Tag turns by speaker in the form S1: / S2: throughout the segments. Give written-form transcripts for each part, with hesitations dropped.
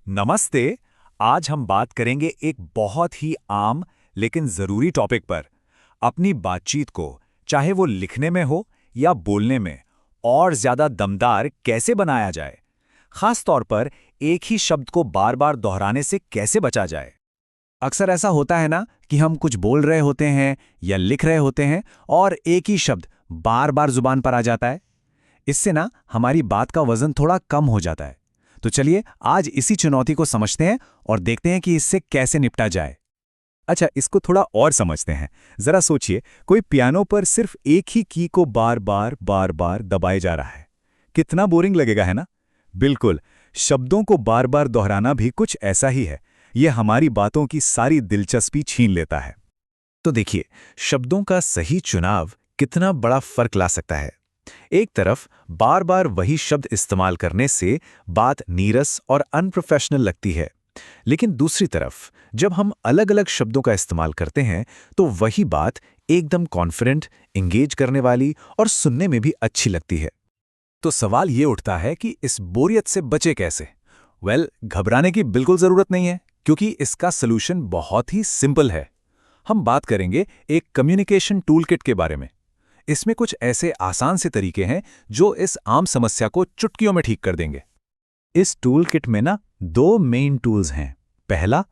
S1: नमस्ते। आज हम बात करेंगे एक बहुत ही आम लेकिन ज़रूरी टॉपिक पर। अपनी बातचीत को, चाहे वो लिखने में हो या बोलने में, और ज़्यादा दमदार कैसे बनाया जाए। खास तौर पर एक ही शब्द को बार बार दोहराने से कैसे बचा जाए।
S2: अक्सर ऐसा होता है ना कि हम कुछ बोल रहे होते हैं या लिख रहे होते हैं और एक ही शब्द बार बार जुबान पर आ जाता है। इससे ना हमारी बात का वजन थोड़ा कम हो जाता है। तो चलिए आज इसी चुनौती को समझते हैं और देखते हैं कि इससे कैसे निपटा जाए।
S1: अच्छा, इसको थोड़ा और समझते हैं। ज़रा सोचिए, कोई पियानो पर सिर्फ एक ही की को बार बार दबाए जा रहा है। कितना बोरिंग लगेगा, है ना? बिल्कुल, शब्दों को बार बार दोहराना भी कुछ ऐसा ही है। ये हमारी बातों की सारी दिलचस्पी छीन लेता है।
S2: तो देखिए, शब्दों का सही चुनाव कितना बड़ा फर्क ला सकता है। एक तरफ बार बार वही शब्द इस्तेमाल करने से बात नीरस और अनप्रोफेशनल लगती है, लेकिन दूसरी तरफ जब हम अलग अलग शब्दों का इस्तेमाल करते हैं तो वही बात एकदम कॉन्फिडेंट, इंगेज करने वाली और सुनने में भी अच्छी लगती है।
S1: तो सवाल ये उठता है कि इस बोरियत से बचे कैसे? घबराने की बिल्कुल ज़रूरत नहीं है, क्योंकि इसका सलूशन बहुत ही सिंपल है। हम बात करेंगे एक कम्युनिकेशन टूलकिट के बारे में। इसमें कुछ ऐसे आसान से तरीके हैं जो इस आम समस्या को चुटकियों में ठीक कर देंगे। इस टूलकिट में ना दो मेन टूल्स हैं। पहला,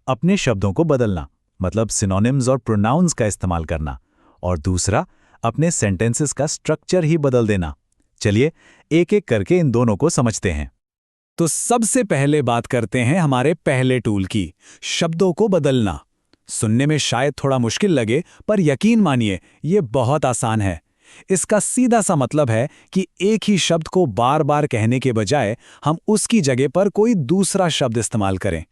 S1: अपने शब्दों को बदलना, मतलब सिनोनिम्स और प्रोनाउंस का इस्तेमाल करना। और दूसरा, अपने सेंटेंसेस का स्ट्रक्चर ही बदल देना। चलिए एक एक करके इन दोनों को समझते हैं।
S2: तो सबसे पहले बात करते हैं हमारे पहले टूल की, शब्दों को बदलना। सुनने में शायद थोड़ा मुश्किल लगे, पर यकीन मानिए ये बहुत आसान है। इसका सीधा सा मतलब है कि एक ही शब्द को बार बार कहने के बजाय हम उसकी जगह पर कोई दूसरा शब्द इस्तेमाल करें।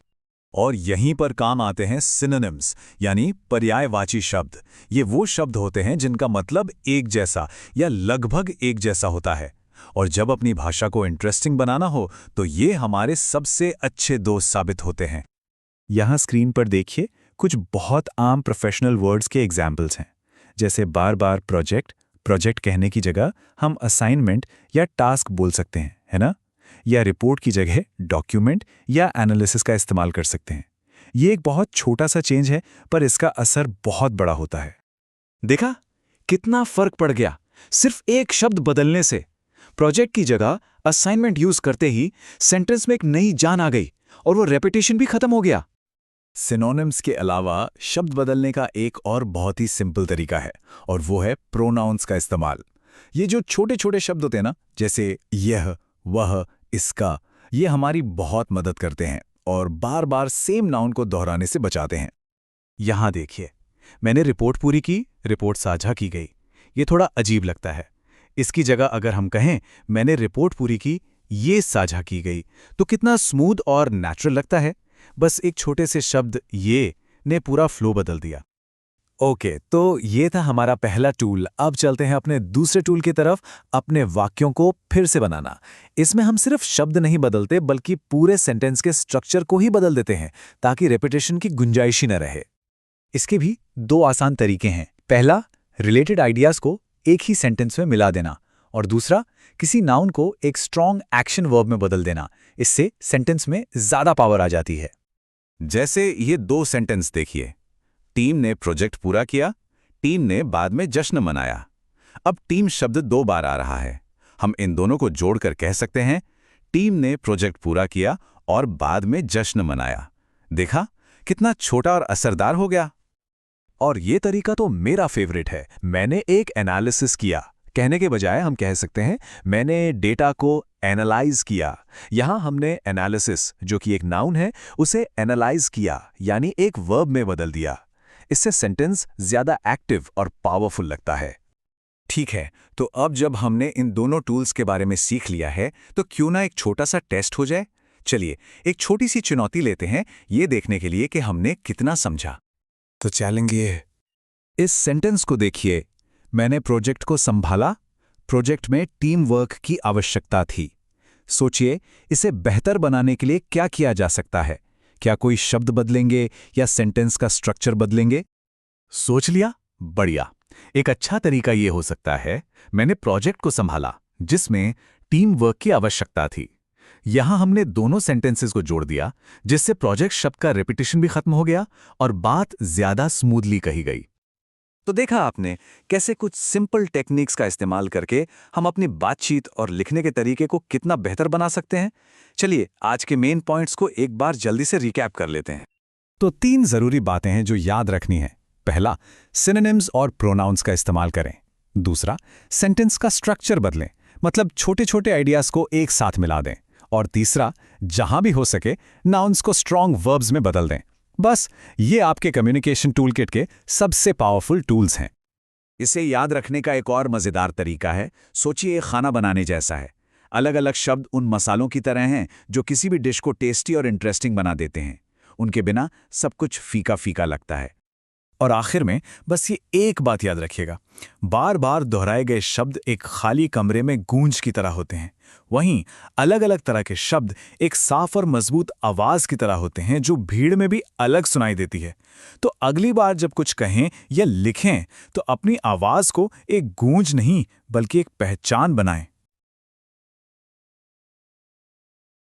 S1: और यहीं पर काम आते हैं सिनोनिम्स, यानी पर्यायवाची शब्द। ये वो शब्द होते हैं जिनका मतलब एक जैसा या लगभग एक जैसा होता है। और जब अपनी भाषा को इंटरेस्टिंग बनाना हो तो ये हमारे सबसे अच्छे दोस्त साबित होते हैं। यहाँ स्क्रीन पर देखिए कुछ बहुत आम प्रोफेशनल वर्ड्स के एग्जाम्पल्स हैं। जैसे बार बार प्रोजेक्ट कहने की जगह हम असाइनमेंट या टास्क बोल सकते हैं, है ना? या रिपोर्ट की जगह डॉक्यूमेंट या एनालिसिस का इस्तेमाल कर सकते हैं। ये एक बहुत छोटा सा चेंज है, पर इसका असर बहुत बड़ा होता है।
S2: देखा कितना फर्क पड़ गया सिर्फ एक शब्द बदलने से। प्रोजेक्ट की जगह असाइनमेंट यूज करते ही सेंटेंस में एक नई जान आ गई और वो रेपिटेशन भी खत्म हो गया।
S1: सिनोनिम्स के अलावा शब्द बदलने का एक और बहुत ही सिंपल तरीका है, और वो है प्रोनाउंस का इस्तेमाल। ये जो छोटे छोटे शब्द होते हैं ना, जैसे यह, वह, इसका, ये हमारी बहुत मदद करते हैं और बार बार सेम नाउन को दोहराने से बचाते हैं।
S2: यहां देखिए, मैंने रिपोर्ट पूरी की, रिपोर्ट साझा की गई। ये थोड़ा अजीब लगता है। इसकी जगह अगर हम कहें मैंने रिपोर्ट पूरी की, ये साझा की गई, तो कितना स्मूथ और नेचुरल लगता है। बस एक छोटे से शब्द ये ने पूरा फ्लो बदल दिया।
S1: ओके, तो ये था हमारा पहला टूल। अब चलते हैं अपने दूसरे टूल की तरफ, अपने वाक्यों को फिर से बनाना। इसमें हम सिर्फ शब्द नहीं बदलते, बल्कि पूरे सेंटेंस के स्ट्रक्चर को ही बदल देते हैं, ताकि रेपिटेशन की गुंजाइश ही न रहे। इसके भी दो आसान तरीके हैं। पहला, रिलेटेड आइडियाज को एक ही सेंटेंस में मिला देना, और दूसरा, किसी नाउन को एक स्ट्रॉन्ग एक्शन वर्ब में बदल देना। इससे सेंटेंस में ज्यादा पावर आ जाती है। जैसे ये दो सेंटेंस देखिए। टीम ने प्रोजेक्ट पूरा किया, टीम ने बाद में जश्न मनाया। अब टीम शब्द दो बार आ रहा है। हम इन दोनों को जोड़कर कह सकते हैं, टीम ने प्रोजेक्ट पूरा किया और बाद में जश्न मनाया। देखा कितना छोटा और असरदार हो गया। और ये तरीका तो मेरा फेवरेट है। मैंने एक एनालिसिस किया कहने के बजाय हम कह सकते हैं मैंने डेटा को एनालाइज किया। यहां हमने एनालिसिस, जो कि एक नाउन है, उसे एनालाइज किया, यानी एक वर्ब में बदल दिया। इससे सेंटेंस ज्यादा एक्टिव और पावरफुल लगता है। ठीक है, तो अब जब हमने इन दोनों टूल्स के बारे में सीख लिया है, तो क्यों ना एक छोटा सा टेस्ट हो जाए। चलिए एक छोटी सी चुनौती लेते हैं, ये देखने के लिए कि हमने कितना समझा। तो चलेंगे। इस सेंटेंस को देखिए, मैंने प्रोजेक्ट को संभाला। प्रोजेक्ट में टीम वर्क की आवश्यकता थी। सोचिए, इसे बेहतर बनाने के लिए क्या किया जा सकता है। क्या कोई शब्द बदलेंगे या सेंटेंस का स्ट्रक्चर बदलेंगे? सोच लिया? बढ़िया। एक अच्छा तरीका ये हो सकता है, मैंने प्रोजेक्ट को संभाला जिसमें टीम वर्क की आवश्यकता थी। यहाँ हमने दोनों सेंटेंसेस को जोड़ दिया, जिससे प्रोजेक्ट शब्द का रिपीटिशन भी खत्म हो गया और बात ज्यादा स्मूथली कही गई। तो देखा आपने कैसे कुछ सिंपल टेक्निक्स का इस्तेमाल करके हम अपनी बातचीत और लिखने के तरीके को कितना बेहतर बना सकते हैं। चलिए आज के मेन पॉइंट्स को एक बार जल्दी से रिकैप कर लेते हैं। तो 3 जरूरी बातें हैं जो याद रखनी है। पहला, सिनोनिम्स और प्रोनाउंस का इस्तेमाल करें। दूसरा, सेंटेंस का स्ट्रक्चर बदलें, मतलब छोटे-छोटे आइडियाज को एक साथ मिला दें। और तीसरा, जहां भी हो सके नाउन्स को स्ट्रॉन्ग वर्ब्स में बदल दें। बस ये आपके कम्युनिकेशन टूलकिट के सबसे पावरफुल टूल्स हैं। इसे याद रखने का एक और मजेदार तरीका है, सोचिए एक खाना बनाने जैसा है। अलग-अलग शब्द उन मसालों की तरह हैं जो किसी भी डिश को टेस्टी और इंटरेस्टिंग बना देते हैं। उनके बिना सब कुछ फीका-फीका लगता है। और आखिर में बस ये एक बात याद रखिएगा, बार-बार दोहराए गए शब्द एक खाली कमरे में गूंज की तरह होते हैं। वहीं अलग-अलग तरह के शब्द एक साफ और मजबूत आवाज की तरह होते हैं जो भीड़ में भी अलग सुनाई देती है। तो अगली बार जब कुछ कहें या लिखें तो अपनी आवाज को एक गूंज नहीं बल्कि एक पहचान बनाएं।